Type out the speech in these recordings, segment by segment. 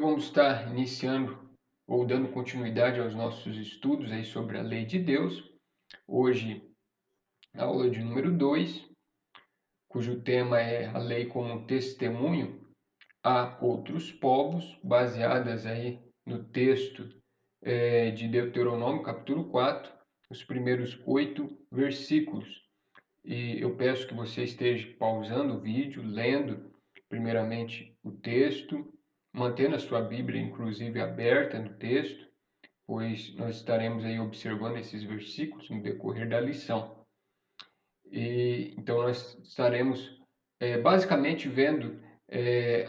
vamos estar iniciando ou dando continuidade aos nossos estudos aí sobre a lei de Deus. Hoje, aula de número 2, cujo tema é a lei como um testemunho a outros povos, baseadas aí no texto de Deuteronômio, capítulo 4, os primeiros 8 versículos. E eu peço que você esteja pausando o vídeo, lendo primeiramente o texto, mantendo a sua Bíblia, inclusive, aberta no texto, pois nós estaremos aí observando esses versículos no decorrer da lição. Então nós estaremos basicamente vendo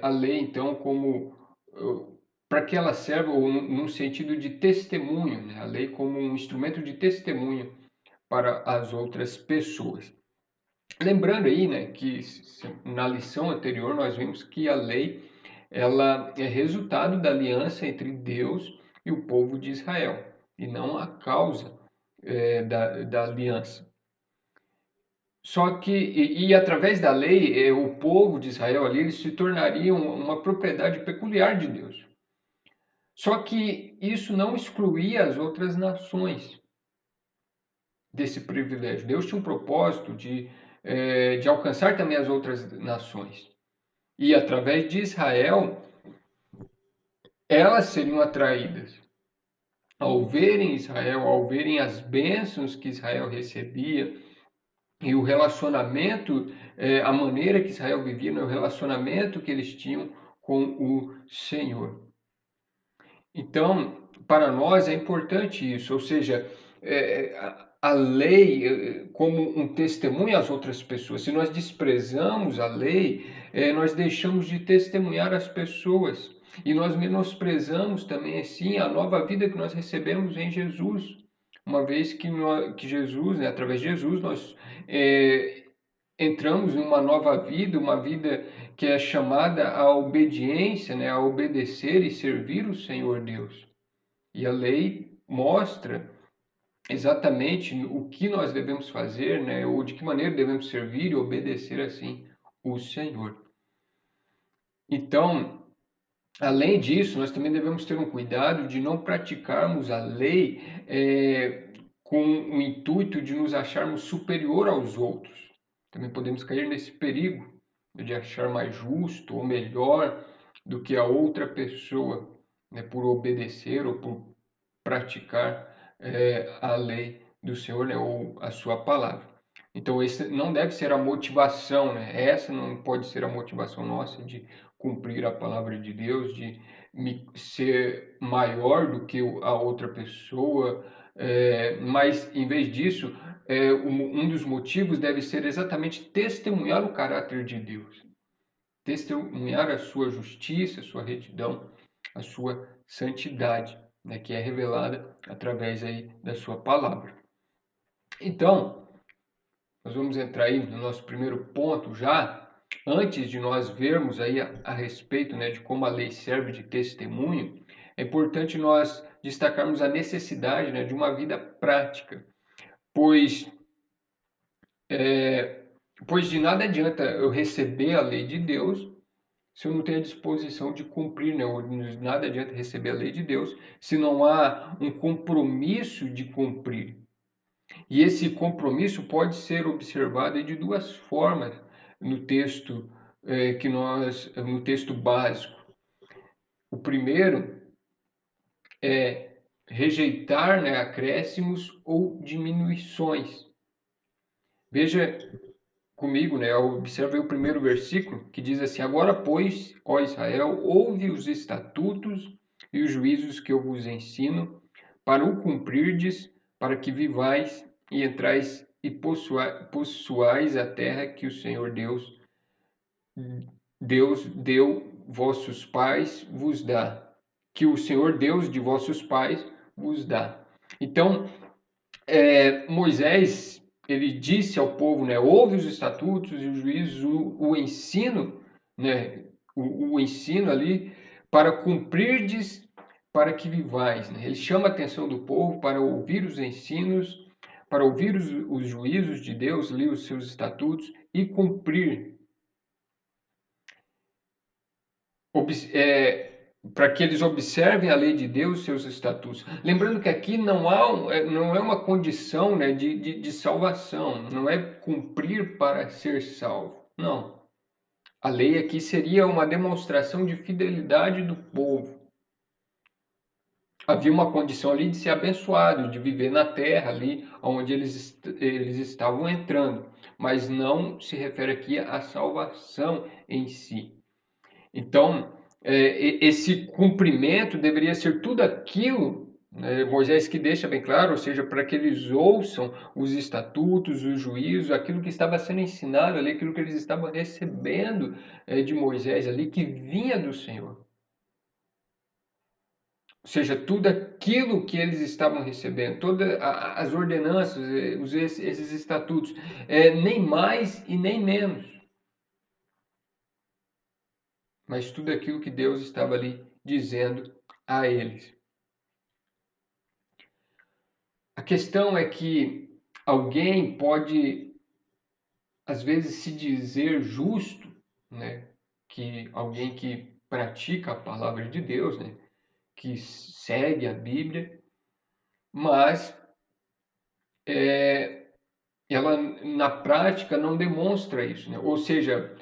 a lei, então, como para que ela serve, ou num sentido de testemunho, né? A lei como um instrumento de testemunho para as outras pessoas. Lembrando aí, né, que na lição anterior nós vimos que a lei ela é resultado da aliança entre Deus e o povo de Israel, e não a causa da aliança. Só que, através da lei, o povo de Israel ali eles se tornariam uma propriedade peculiar de Deus. Só que isso não excluía as outras nações desse privilégio. Deus tinha um propósito de alcançar também as outras nações. E através de Israel, elas seriam atraídas. Ao verem Israel, ao verem as bênçãos que Israel recebia e o relacionamento, a maneira que Israel vivia, o relacionamento que eles tinham com o Senhor. Então, para nós é importante isso, ou seja, a lei como um testemunho às outras pessoas. Se nós desprezamos a lei, nós deixamos de testemunhar às pessoas e nós menosprezamos também, assim, a nova vida que nós recebemos em Jesus. Uma vez que Jesus, né, através de Jesus, nós entramos numa nova vida, uma vida que é chamada à obediência, né, a obedecer e servir o Senhor Deus. E a lei mostra exatamente o que nós devemos fazer, né, ou de que maneira devemos servir e obedecer assim o Senhor. Então, além disso, nós também devemos ter um cuidado de não praticarmos a lei com o intuito de nos acharmos superior aos outros. Também podemos cair nesse perigo de achar mais justo ou melhor do que a outra pessoa, né, por obedecer ou por praticar a lei do Senhor, né, ou a sua palavra. Então, esse não deve ser a motivação, né? Essa não pode ser a motivação nossa de cumprir a palavra de Deus, de ser maior do que a outra pessoa, mas em vez disso, um dos motivos deve ser exatamente testemunhar o caráter de Deus, testemunhar a sua justiça, a sua retidão, a sua santidade, né, que é revelada através aí da sua palavra. Então, nós vamos entrar aí no nosso primeiro ponto já, antes de nós vermos aí a respeito, né, de como a lei serve de testemunho. É importante nós destacarmos a necessidade, né, de uma vida prática, pois de nada adianta eu receber a lei de Deus se eu não tenho a disposição de cumprir, né? Ou de nada adianta receber a lei de Deus se não há um compromisso de cumprir. E esse compromisso pode ser observado de duas formas no texto no texto básico. O primeiro é rejeitar, né, acréscimos ou diminuições. Veja comigo, né? Observe o primeiro versículo que diz assim: Agora, pois, ó Israel, ouve os estatutos e os juízos que eu vos ensino, para o cumprirdes, para que vivais e entrais e possuais a terra que o Senhor Deus deu vossos pais vos dá, que o Senhor Deus de vossos pais vos dá. Então, Moisés, ele disse ao povo, né, ouve os estatutos e os juízos, o ensino, né, o ensino ali, para cumprirdes, para que vivais. Né? Ele chama a atenção do povo para ouvir os ensinos, para ouvir os juízos de Deus, ler os seus estatutos e cumprir. para que eles observem a lei de Deus, seus estatutos. Lembrando que aqui não é uma condição, né, de salvação, não é cumprir para ser salvo. Não. A lei aqui seria uma demonstração de fidelidade do povo. Havia uma condição ali de ser abençoado, de viver na terra ali onde eles estavam entrando, mas não se refere aqui à salvação em si. Então, esse cumprimento deveria ser tudo aquilo, né, Moisés que deixa bem claro, ou seja, para que eles ouçam os estatutos, os juízos, aquilo que estava sendo ensinado ali, aquilo que eles estavam recebendo de Moisés ali, que vinha do Senhor. Ou seja, tudo aquilo que eles estavam recebendo, todas as ordenanças, esses estatutos, nem mais e nem menos, mas tudo aquilo que Deus estava ali dizendo a eles. A questão é que alguém pode, às vezes, se dizer justo, né? Que alguém que pratica a palavra de Deus, né? Que segue a Bíblia, mas ela na prática não demonstra isso, né? Ou seja,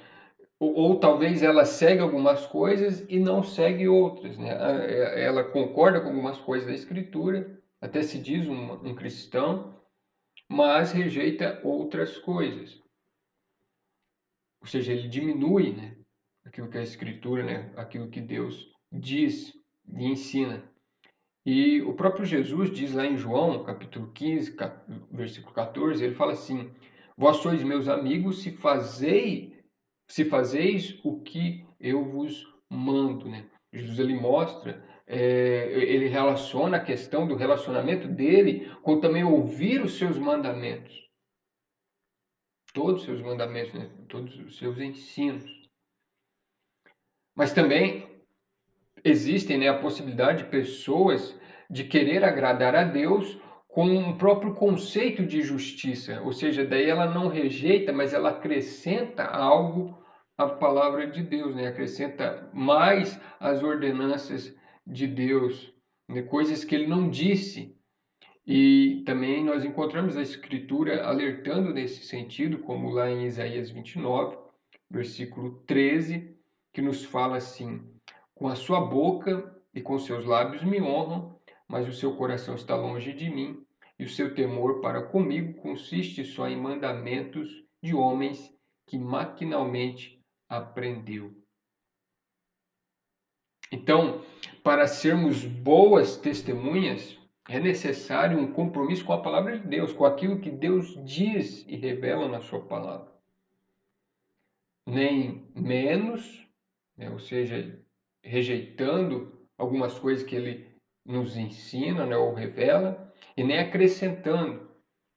ou talvez ela segue algumas coisas e não segue outras, né? Ela concorda com algumas coisas da Escritura, até se diz um cristão, mas rejeita outras coisas. Ou seja, ele diminui, né, aquilo que é a Escritura, né, aquilo que Deus diz e ensina. E o próprio Jesus diz lá em João, capítulo 15, versículo 14, ele fala assim: Vós sois meus amigos se fazeis o que eu vos mando, né? Jesus ele mostra, ele relaciona a questão do relacionamento dele com também ouvir os seus mandamentos, todos os seus mandamentos, né? Todos os seus ensinos. Mas também existem, né, a possibilidade de pessoas de querer agradar a Deus com um próprio conceito de justiça, ou seja, daí ela não rejeita, mas ela acrescenta algo à palavra de Deus, né? Acrescenta mais as ordenanças de Deus, né? Coisas que ele não disse. E também nós encontramos a Escritura alertando nesse sentido, como lá em Isaías 29, versículo 13, que nos fala assim: Com a sua boca e com seus lábios me honram, mas o seu coração está longe de mim, e o seu temor para comigo consiste só em mandamentos de homens que maquinalmente aprendeu. Então, para sermos boas testemunhas, é necessário um compromisso com a palavra de Deus, com aquilo que Deus diz e revela na sua palavra. Nem menos, né, ou seja, rejeitando algumas coisas que ele nos ensina, né, ou revela, e nem acrescentando,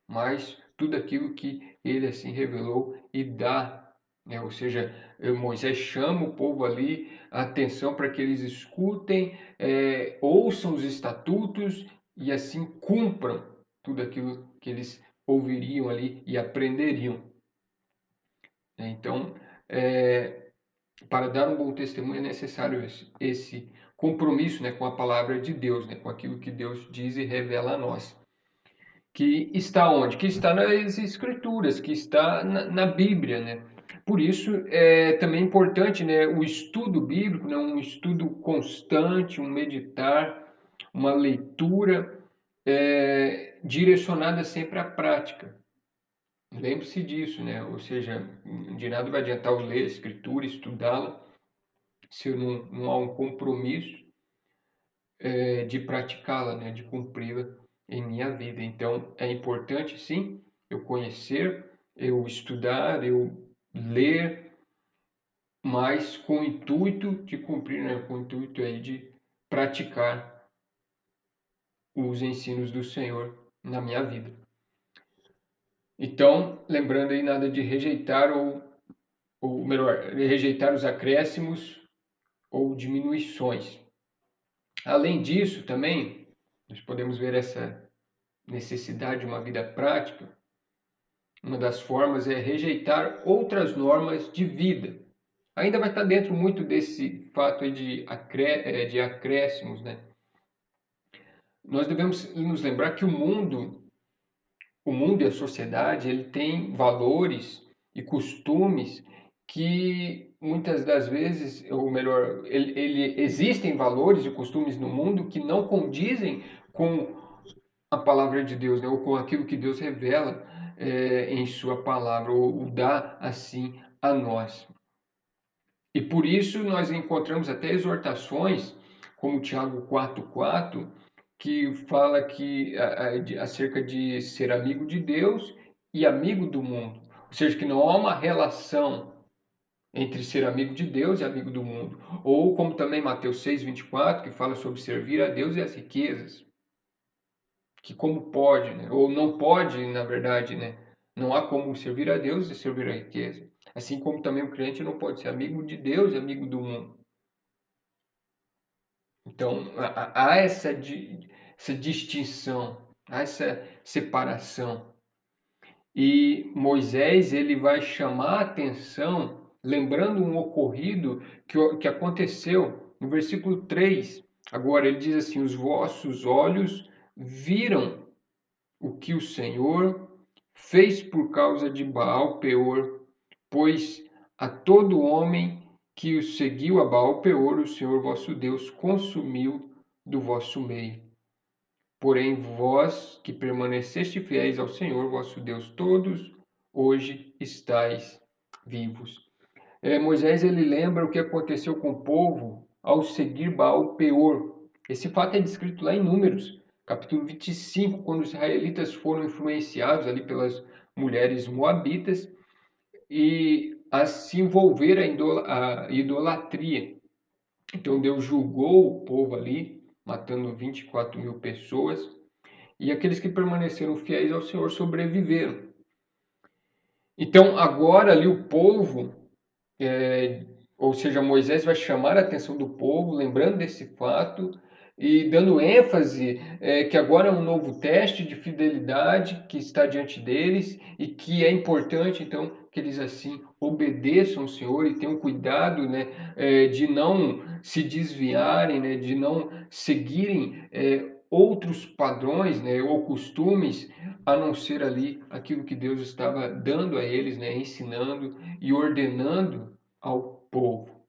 mas tudo aquilo que ele assim revelou e dá, né? Ou seja, Moisés chama o povo ali a atenção para que eles escutem, ouçam os estatutos e assim cumpram tudo aquilo que eles ouviriam ali e aprenderiam, né? Então, para dar um bom testemunho é necessário esse compromisso, né, com a palavra de Deus, né, com aquilo que Deus diz e revela a nós. Que está onde? Que está nas Escrituras, que está na Bíblia, né? Por isso é também importante, né, o estudo bíblico, né, um estudo constante, um meditar, uma leitura direcionada sempre à prática. Lembre-se disso, né? Ou seja, de nada vai adiantar eu ler a Escritura, estudá-la, se não há um compromisso de praticá-la, né, de cumpri-la em minha vida. Então, é importante, sim, eu conhecer, eu estudar, eu ler, mas com o intuito de cumprir, né, com o intuito aí de praticar os ensinos do Senhor na minha vida. Então, lembrando aí nada de rejeitar ou melhor, rejeitar os acréscimos ou diminuições. Além disso, também, nós podemos ver essa necessidade de uma vida prática. Uma das formas é rejeitar outras normas de vida, ainda vai estar dentro muito desse fato aí de acréscimos, né? Nós devemos nos lembrar que o mundo e a sociedade, ele tem valores e costumes que muitas das vezes, ou melhor, existem valores e costumes no mundo que não condizem com a palavra de Deus, né? Ou com aquilo que Deus revela em sua palavra, ou dá assim a nós. E por isso nós encontramos até exortações, como Tiago 4,4, que fala acerca de ser amigo de Deus e amigo do mundo. Ou seja, que não há uma relação entre ser amigo de Deus e amigo do mundo. Ou como também Mateus 6,24, que fala sobre servir a Deus e as riquezas. Que como pode, né? Ou não pode, na verdade, né? Não há como servir a Deus e servir a riqueza. Assim como também o crente não pode ser amigo de Deus e amigo do mundo. Então, há essa distinção, há essa separação. E Moisés, ele vai chamar a atenção, lembrando um ocorrido que aconteceu no versículo 3. Agora, ele diz assim: os vossos olhos viram o que o Senhor fez por causa de Baal Peor, pois a todo homem que o seguiu a Baal Peor, o Senhor vosso Deus consumiu do vosso meio. Porém, vós que permaneceste fiéis ao Senhor vosso Deus, todos hoje estáis vivos. Moisés, ele lembra o que aconteceu com o povo ao seguir Baal Peor. Esse fato é descrito lá em Números, capítulo 25, quando os israelitas foram influenciados ali pelas mulheres moabitas e a se envolver a idolatria. Então Deus julgou o povo ali, matando 24 mil pessoas, e aqueles que permaneceram fiéis ao Senhor sobreviveram. Então agora ali o povo, ou seja, Moisés vai chamar a atenção do povo, lembrando desse fato e dando ênfase que agora é um novo teste de fidelidade que está diante deles e que é importante, então, que eles assim obedeçam ao Senhor e tenham cuidado, né, de não se desviarem, né, de não seguirem outros padrões, né, ou costumes, a não ser ali aquilo que Deus estava dando a eles, né, ensinando e ordenando ao povo.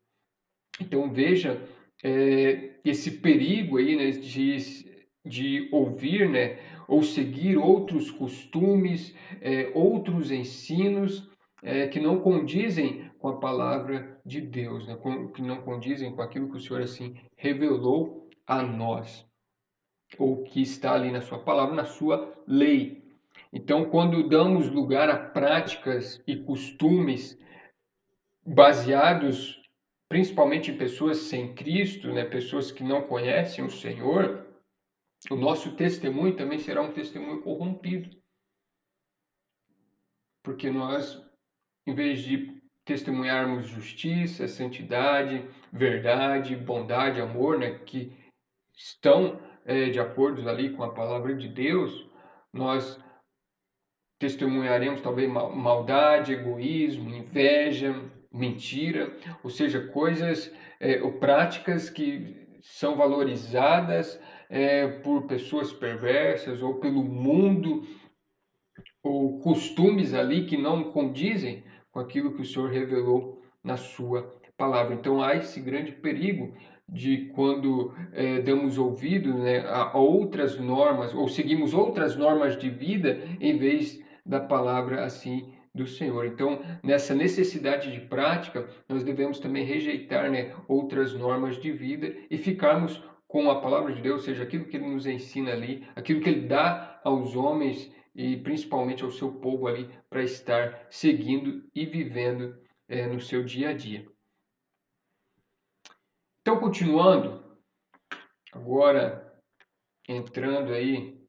Então veja esse perigo aí, né, de ouvir, né, ou seguir outros costumes, outros ensinos que não condizem com a palavra de Deus, né, que não condizem com aquilo que o Senhor assim revelou a nós, ou que está ali na sua palavra, na sua lei. Então, quando damos lugar a práticas e costumes baseados principalmente em pessoas sem Cristo, né, pessoas que não conhecem o Senhor, o nosso testemunho também será um testemunho corrompido. Porque nós, em vez de testemunharmos justiça, santidade, verdade, bondade, amor, né, que estão de acordo ali com a palavra de Deus, nós testemunharemos talvez maldade, egoísmo, inveja, mentira, ou seja, coisas ou práticas que são valorizadas por pessoas perversas ou pelo mundo, ou costumes ali que não condizem com aquilo que o Senhor revelou na sua palavra. Então há esse grande perigo de quando damos ouvido, né, a outras normas ou seguimos outras normas de vida em vez da palavra assim do Senhor. Então, nessa necessidade de prática, nós devemos também rejeitar, né, outras normas de vida e ficarmos com a palavra de Deus, ou seja, aquilo que ele nos ensina ali, aquilo que ele dá aos homens e principalmente ao seu povo ali para estar seguindo e vivendo no seu dia a dia. Então, continuando, agora entrando aí,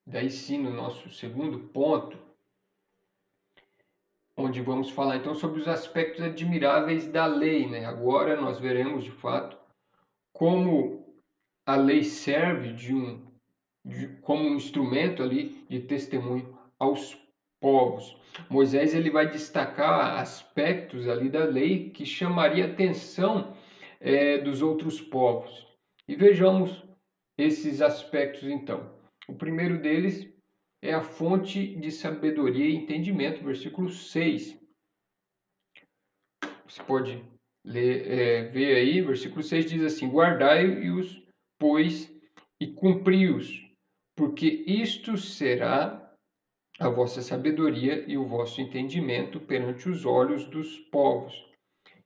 daí sim no nosso segundo ponto, onde vamos falar então sobre os aspectos admiráveis da lei, né? Agora nós veremos de fato como a lei serve como um instrumento ali de testemunho aos povos. Moisés ele vai destacar aspectos ali da lei que chamaria a atenção dos outros povos. E vejamos esses aspectos então. O primeiro deles é a fonte de sabedoria e entendimento, versículo 6. Você pode ver aí, versículo 6 diz assim: guardai-os, pois, e cumpri-os, porque isto será a vossa sabedoria e o vosso entendimento perante os olhos dos povos,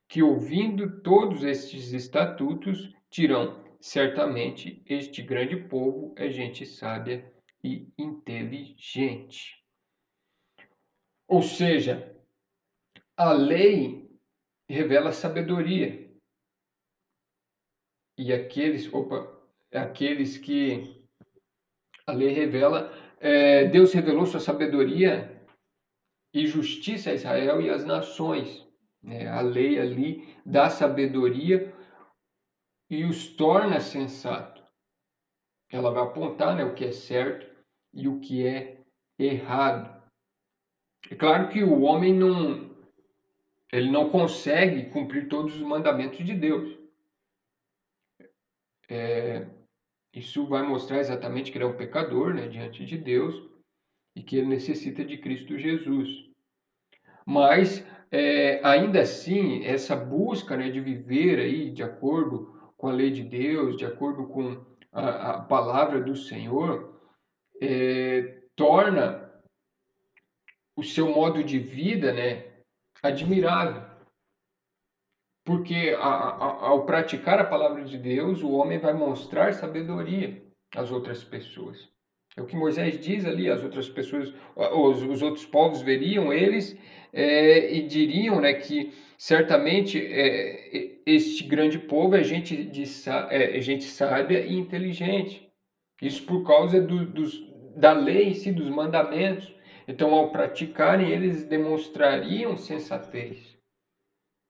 que ouvindo todos estes estatutos dirão: certamente este grande povo é gente sábia e inteligente. Ou seja, a lei revela sabedoria. E aqueles que a lei revela, Deus revelou sua sabedoria e justiça a Israel e às nações. A lei ali dá sabedoria e os torna sensato. Ela vai apontar, o que é certo e o que é errado. É claro que o homem ele não consegue cumprir todos os mandamentos de Deus. Isso vai mostrar exatamente que ele é um pecador, diante de Deus, e que ele necessita de Cristo Jesus. Mas, ainda assim, essa busca, de viver aí de acordo com a lei de Deus, de acordo com a palavra do Senhor, torna o seu modo de vida, admirável. Porque ao praticar a palavra de Deus, o homem vai mostrar sabedoria às outras pessoas. É o que Moisés diz ali, as outras pessoas, os outros povos veriam eles e diriam, que certamente este grande povo é é gente sábia e inteligente. Isso por causa da lei em si, dos mandamentos. Então, ao praticarem, eles demonstrariam sensatez.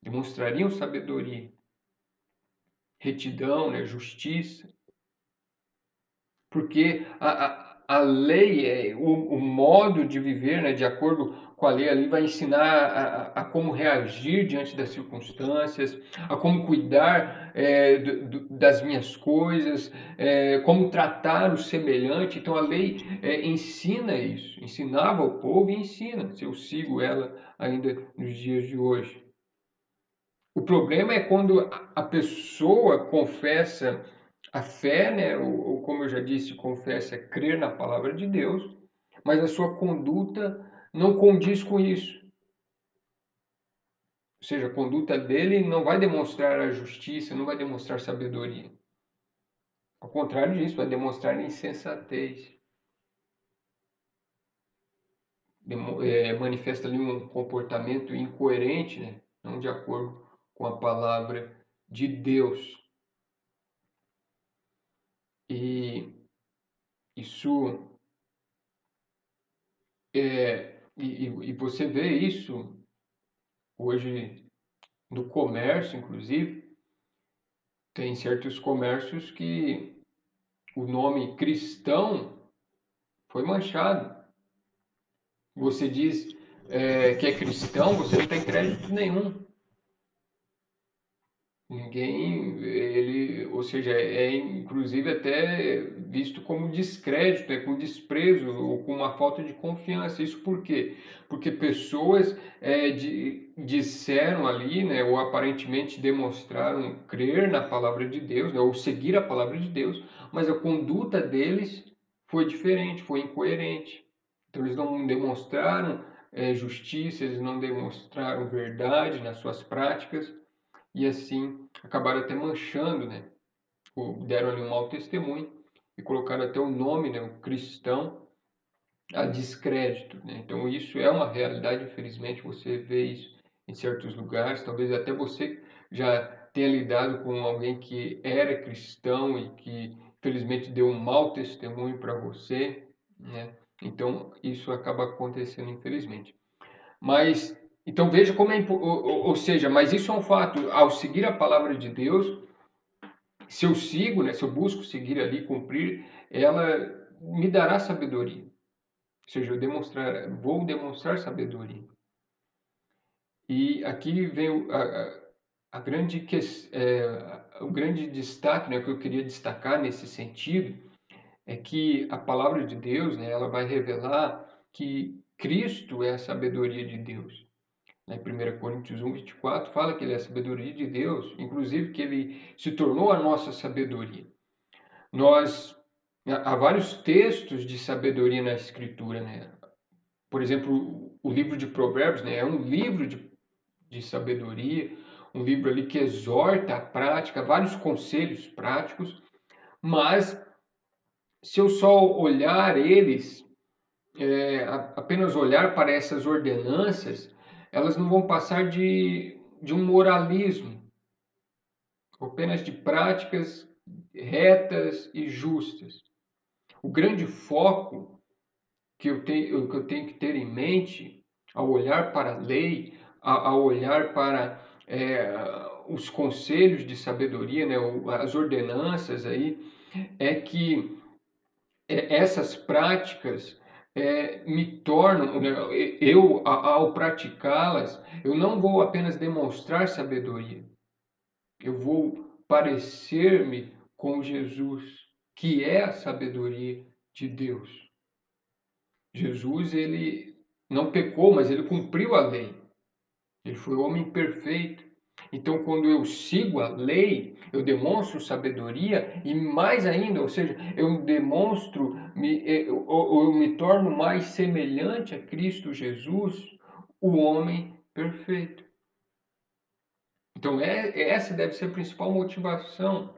Demonstrariam sabedoria, retidão, justiça, porque a lei, o modo de viver, de acordo com a lei ali, vai ensinar a como reagir diante das circunstâncias, a como cuidar das minhas coisas, como tratar o semelhante. Então a lei ensina isso, ensinava ao povo e ensina, se eu sigo ela ainda nos dias de hoje. O problema é quando a pessoa confessa a fé, ou como eu já disse, confessa crer na palavra de Deus, mas a sua conduta não condiz com isso. Ou seja, a conduta dele não vai demonstrar a justiça, não vai demonstrar sabedoria. Ao contrário disso, vai demonstrar insensatez. Manifesta ali um comportamento incoerente, não de acordo com a palavra de Deus. E isso e você vê isso hoje no comércio, inclusive, tem certos comércios que o nome cristão foi manchado. Você diz que é cristão, você não tem crédito nenhum. Ou seja, inclusive até visto como descrédito, com desprezo ou com uma falta de confiança. Isso por quê? Porque pessoas disseram ali, ou aparentemente demonstraram crer na palavra de Deus, ou seguir a palavra de Deus, mas a conduta deles foi diferente, foi incoerente. Então eles não demonstraram justiça, eles não demonstraram verdade nas suas práticas e assim acabaram até manchando, deram ali um mau testemunho e colocaram até o nome, o cristão, a descrédito, Então isso é uma realidade, infelizmente você vê isso em certos lugares, talvez até você já tenha lidado com alguém que era cristão e que infelizmente deu um mau testemunho para você, Então isso acaba acontecendo, infelizmente. Mas então veja como ou seja, mas isso é um fato. Ao seguir a palavra de Deus, se eu sigo, se eu busco seguir ali, cumprir, ela me dará sabedoria. Ou seja, vou demonstrar sabedoria. E aqui vem a grande o grande destaque, né, que eu queria destacar nesse sentido, é que a palavra de Deus, né, ela vai revelar que Cristo é a sabedoria de Deus. Em 1 Coríntios 1:24 fala que ele é a sabedoria de Deus, inclusive que ele se tornou a nossa sabedoria. Há vários textos de sabedoria na Escritura, né? Por exemplo, o livro de Provérbios, né, é um livro de sabedoria, um livro ali que exorta a prática, vários conselhos práticos, mas se eu só olhar eles, apenas olhar para essas ordenanças, elas não vão passar de um moralismo, apenas de práticas retas e justas. O grande foco que eu tenho que ter em mente ao olhar para a lei, ao olhar para os conselhos de sabedoria, né, as ordenanças aí, é que essas práticas me tornam, né, ao praticá-las, eu não vou apenas demonstrar sabedoria, eu vou parecer-me com Jesus, que é a sabedoria de Deus. Jesus, ele não pecou, mas ele cumpriu a lei. Ele foi o homem perfeito. Então, quando eu sigo a lei, eu demonstro sabedoria e mais ainda, ou seja, eu demonstro, eu me torno mais semelhante a Cristo Jesus, o homem perfeito. Então, essa deve ser a principal motivação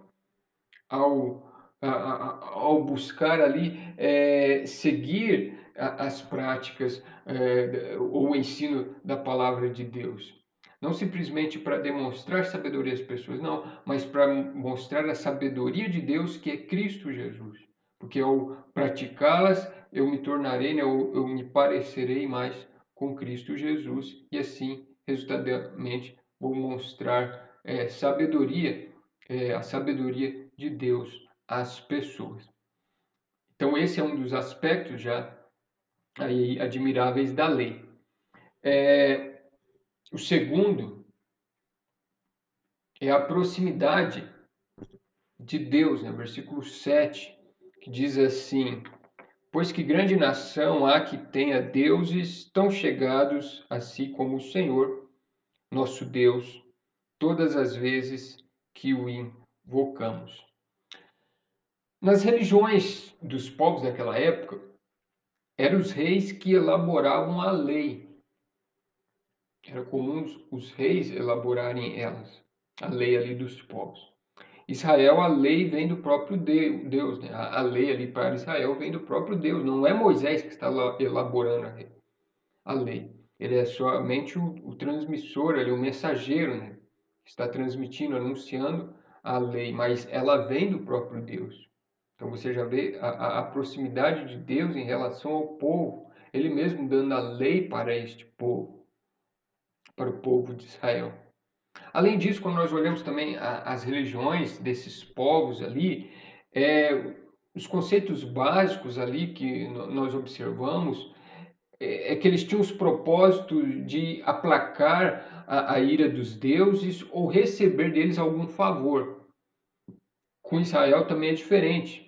ao, ao buscar ali seguir as práticas ou o ensino da palavra de Deus. Não simplesmente para demonstrar sabedoria às pessoas, não, mas para mostrar a sabedoria de Deus que é Cristo Jesus. Porque ao praticá-las, eu me tornarei, né, eu me parecerei mais com Cristo Jesus e assim, resultadamente, vou mostrar sabedoria, a sabedoria de Deus às pessoas. Então, esse é um dos aspectos já aí admiráveis da lei. O segundo é a proximidade de Deus, né? Versículo 7, que diz assim: pois que grande nação há que tenha deuses tão chegados a si como o Senhor, nosso Deus, todas as vezes que o invocamos. Nas religiões dos povos daquela época, eram os reis que elaboravam a lei. Era comum os reis elaborarem elas, a lei ali dos povos. Israel, a lei vem do próprio Deus, né? A lei ali para Israel vem do próprio Deus, não é Moisés que está elaborando a lei. Ele é somente o transmissor, ali, o mensageiro, né? Que está transmitindo, anunciando a lei, mas ela vem do próprio Deus. Então você já vê a proximidade de Deus em relação ao povo, ele mesmo dando a lei para este povo, para o povo de Israel. Além disso, quando nós olhamos também as religiões desses povos ali, os conceitos básicos ali que nós observamos é que eles tinham os propósitos de aplacar a ira dos deuses ou receber deles algum favor. Com Israel também é diferente,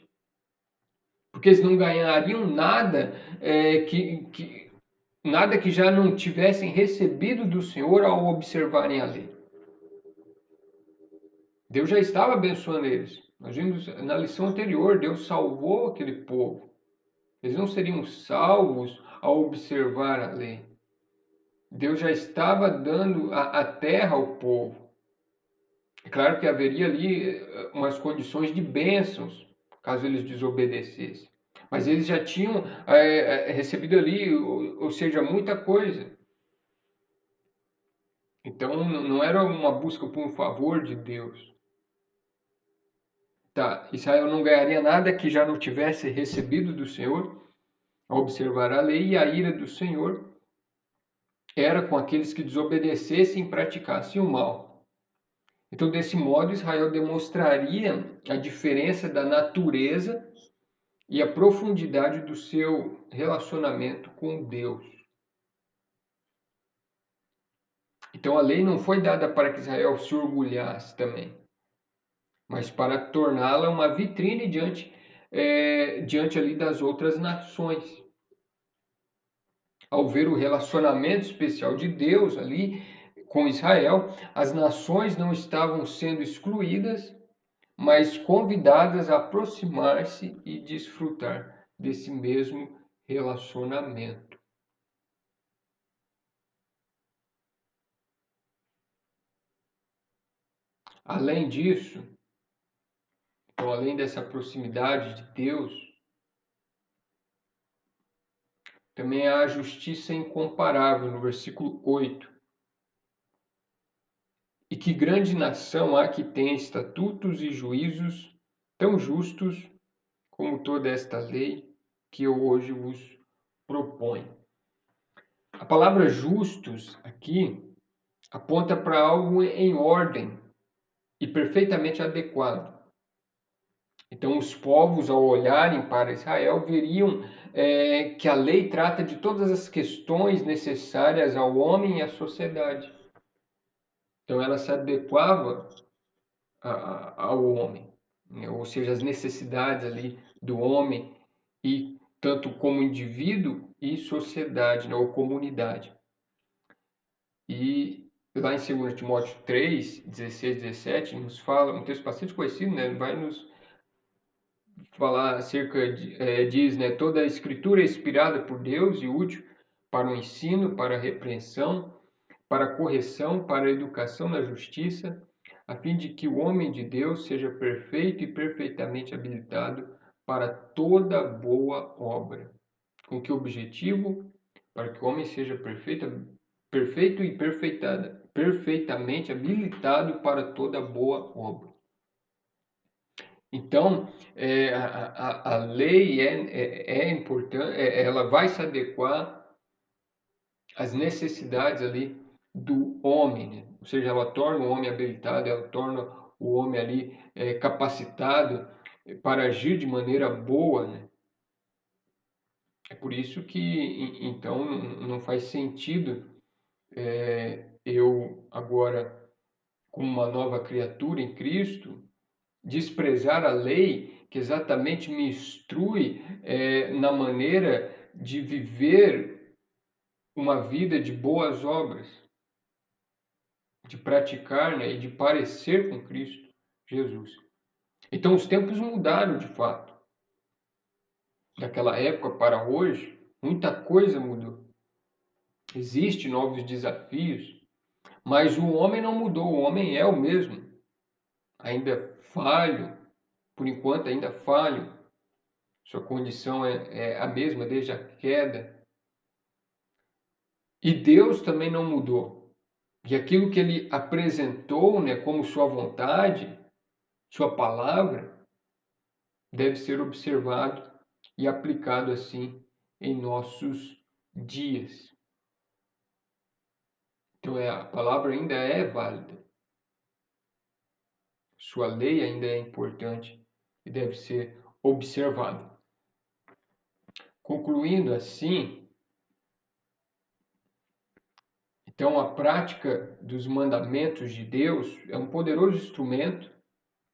porque eles não ganhariam nada nada que já não tivessem recebido do Senhor ao observarem a lei. Deus já estava abençoando eles. Nós vimos na lição anterior, Deus salvou aquele povo. Eles não seriam salvos ao observar a lei. Deus já estava dando a terra ao povo. É claro que haveria ali umas condições de bênçãos, caso eles desobedecessem. Mas eles já tinham recebido ali, ou seja, muita coisa. Então não era uma busca por um favor de Deus. Tá, Israel não ganharia nada que já não tivesse recebido do Senhor ao observar a lei, e a ira do Senhor era com aqueles que desobedecessem e praticassem o mal. Então, desse modo, Israel demonstraria a diferença da natureza e a profundidade do seu relacionamento com Deus. Então a lei não foi dada para que Israel se orgulhasse também, mas para torná-la uma vitrine diante ali das outras nações. Ao ver o relacionamento especial de Deus ali com Israel, as nações não estavam sendo excluídas, mas convidadas a aproximar-se e desfrutar desse mesmo relacionamento. Além disso, então, além dessa proximidade de Deus, também há a justiça incomparável, no versículo 8. E que grande nação há que tem estatutos e juízos tão justos como toda esta lei que eu hoje vos proponho. A palavra justos aqui aponta para algo em ordem e perfeitamente adequado. Então, os povos, ao olharem para Israel, veriam que a lei trata de todas as questões necessárias ao homem e à sociedade. Então, ela se adequava ao homem, né? Ou seja, as necessidades ali do homem, e tanto como indivíduo e sociedade, né? Ou comunidade. E lá em 2 Timóteo 3, 16, 17, nos fala, um texto bastante conhecido, né? Vai nos falar acerca diz, né, toda a escritura é inspirada por Deus e útil para o ensino, para a repreensão, para a correção, para a educação na justiça, a fim de que o homem de Deus seja perfeito e perfeitamente habilitado para toda boa obra. Com que objetivo? Para que o homem seja perfeito e perfeitamente habilitado para toda boa obra. Então, a lei é importante, ela vai se adequar às necessidades ali do homem, né? Ou seja, ela torna o homem habilitado, ela torna o homem ali capacitado para agir de maneira boa, né? É por isso que, então, não faz sentido eu agora, como uma nova criatura em Cristo, desprezar a lei que exatamente me instrui na maneira de viver uma vida de boas obras, de praticar, né, e de parecer com Cristo Jesus. Então os tempos mudaram de fato. Daquela época para hoje, muita coisa mudou. Existem novos desafios, mas o homem não mudou, o homem é o mesmo. Ainda falho, por enquanto ainda falho. Sua condição é a mesma desde a queda. E Deus também não mudou. E aquilo que ele apresentou, né, como sua vontade, sua palavra, deve ser observado e aplicado assim em nossos dias. Então a palavra ainda é válida. Sua lei ainda é importante e deve ser observada. Concluindo assim, então a prática dos mandamentos de Deus é um poderoso instrumento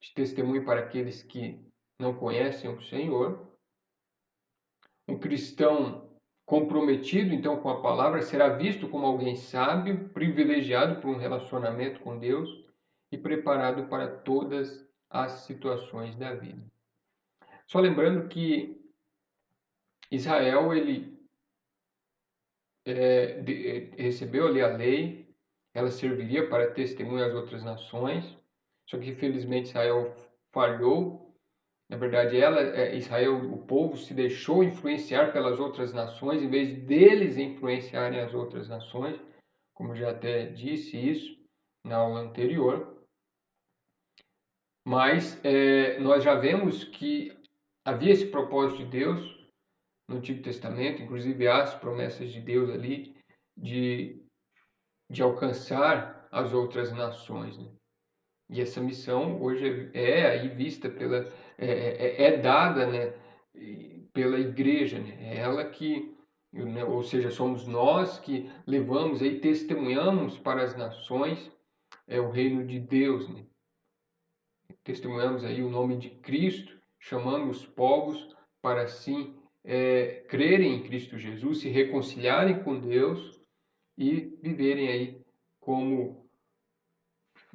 de testemunho para aqueles que não conhecem o Senhor. Um cristão comprometido, então, com a palavra, será visto como alguém sábio, privilegiado por um relacionamento com Deus e preparado para todas as situações da vida. Só lembrando que Israel, ele recebeu ali a lei, ela serviria para testemunho às outras nações, só que infelizmente Israel falhou. Na verdade, Israel, o povo, se deixou influenciar pelas outras nações, em vez deles influenciarem as outras nações, como eu já até disse isso na aula anterior. Mas nós já vemos que havia esse propósito de Deus no Antigo Testamento, inclusive há as promessas de Deus ali de alcançar as outras nações, né? E essa missão hoje é aí vista é dada, né, pela igreja, né? É ela que, né, ou seja, somos nós que levamos e testemunhamos para as nações o reino de Deus, né? Testemunhamos aí o nome de Cristo, chamando os povos para assim crerem em Cristo Jesus, se reconciliarem com Deus e viverem aí como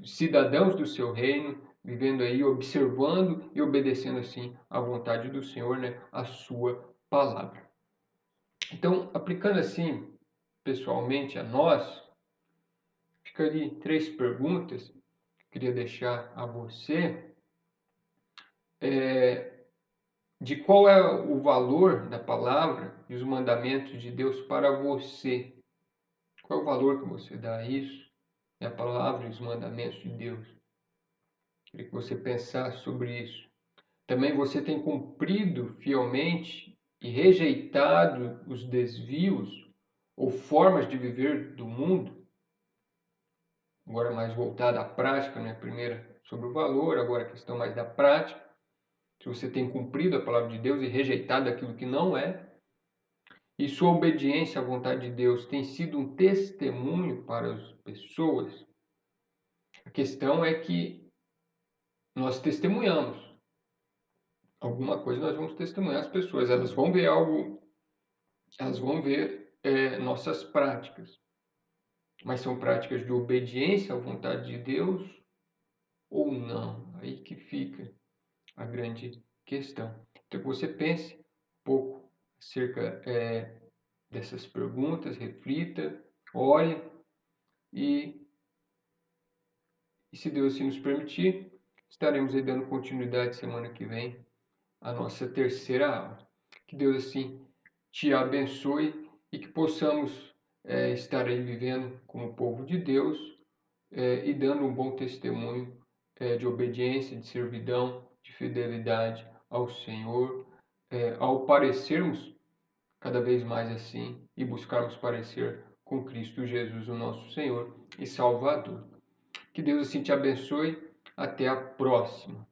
cidadãos do seu reino, vivendo aí, observando e obedecendo assim à vontade do Senhor, né, a sua palavra. Então, aplicando assim pessoalmente a nós, fica ali 3 perguntas que eu queria deixar a você, de qual é o valor da palavra e os mandamentos de Deus para você. Qual é o valor que você dá a isso? É a palavra e os mandamentos de Deus. Queria que você pensasse sobre isso. Também você tem cumprido fielmente e rejeitado os desvios ou formas de viver do mundo? Agora mais voltada à prática, né? Primeira sobre o valor, agora a questão mais da prática. Se você tem cumprido a palavra de Deus e rejeitado aquilo que não é, e sua obediência à vontade de Deus tem sido um testemunho para as pessoas, a questão é que nós testemunhamos. Alguma coisa nós vamos testemunhar as pessoas. Elas vão ver algo, elas vão ver nossas práticas. Mas são práticas de obediência à vontade de Deus ou não? Aí que fica a grande questão. Então, que você pense um pouco acerca dessas perguntas, reflita, ore e se Deus assim nos permitir, estaremos aí dando continuidade semana que vem à nossa terceira aula. Que Deus assim te abençoe e que possamos estar aí vivendo como povo de Deus e dando um bom testemunho de obediência, de servidão, de fidelidade ao Senhor, ao parecermos cada vez mais assim e buscarmos parecer com Cristo Jesus, o nosso Senhor e Salvador. Que Deus assim te abençoe. Até a próxima.